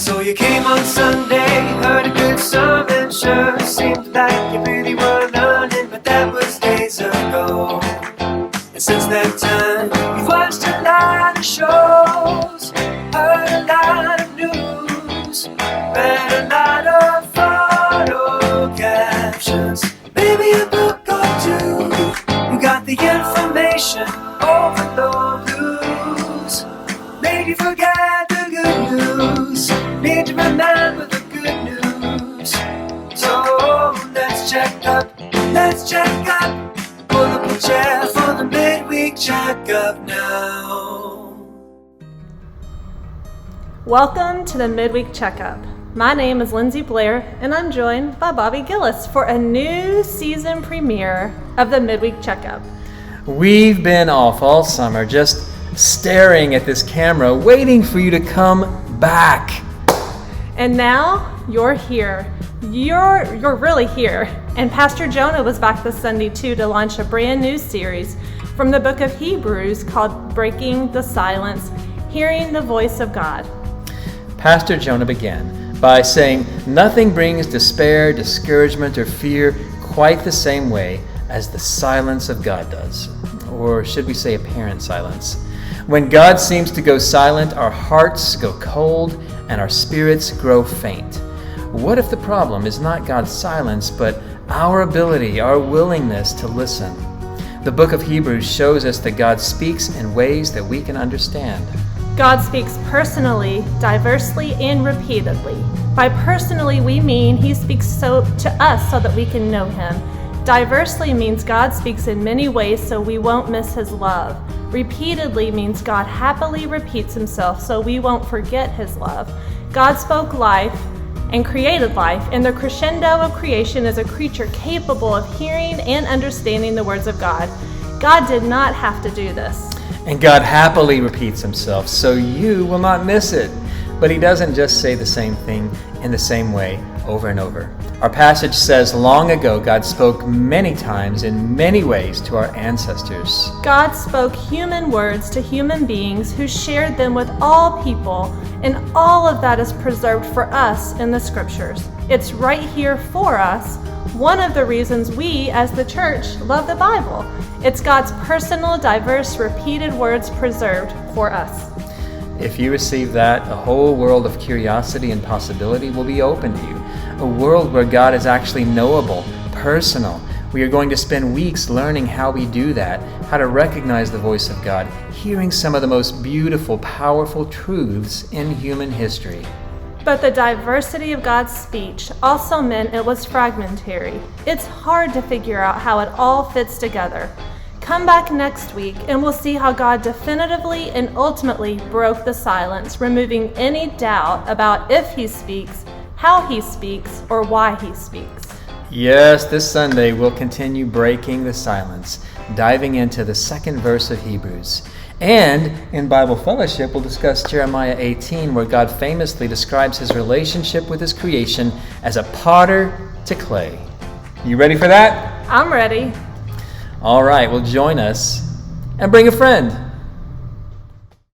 So you came on Sunday, heard a good sermon, sure seemed like you really were learning, but that was days ago. And since that time, you've watched a lot of shows, heard a lot of news, read a lot of photo captions, maybe a book or two. You got the information overload blues, made you forget the good news, need to remember the good news. So let's check up, let's check up. Pull up a chair for the midweek checkup now. Welcome to the Midweek Checkup. My name is Lindsey Blair, and I'm joined by Bobby Gilles for a new season premiere of the Midweek Checkup. We've been off all summer just staring at this camera, waiting for you to come back. And now you're here. You're really here. And Pastor Jonah was back this Sunday too to launch a brand new series from the book of Hebrews called Breaking the Silence, Hearing the Voice of God. Pastor Jonah began by saying, nothing brings despair, discouragement, or fear quite the same way as the silence of God does. Or should we say apparent silence? When God seems to go silent, our hearts go cold and our spirits grow faint. What if the problem is not God's silence, but our ability, our willingness to listen? The book of Hebrews shows us that God speaks in ways that we can understand. God speaks personally, diversely, and repeatedly. By personally, we mean He speaks to us so that we can know Him. Diversely means God speaks in many ways so we won't miss His love. Repeatedly means God happily repeats Himself so we won't forget His love. God spoke life and created life, and the crescendo of creation is a creature capable of hearing and understanding the words of God. God did not have to do this. And God happily repeats Himself so you will not miss it. But He doesn't just say the same thing in the same way over and over. Our passage says long ago God spoke many times in many ways to our ancestors. God spoke human words to human beings who shared them with all people, and all of that is preserved for us in the scriptures. It's right here for us. One of the reasons we, as the church, love the Bible. It's God's personal, diverse, repeated words preserved for us. If you receive that, a whole world of curiosity and possibility will be open to you. A world where God is actually knowable, personal. We are going to spend weeks learning how we do that, how to recognize the voice of God, hearing some of the most beautiful, powerful truths in human history. But the diversity of God's speech also meant it was fragmentary. It's hard to figure out how it all fits together. Come back next week and we'll see how God definitively and ultimately broke the silence, removing any doubt about if He speaks, how He speaks, or why He speaks. Yes, this Sunday we'll continue breaking the silence, diving into the second verse of Hebrews. And in Bible Fellowship, we'll discuss Jeremiah 18, where God famously describes His relationship with His creation as a potter to clay. You ready for that? I'm ready. All right, well, join us and bring a friend.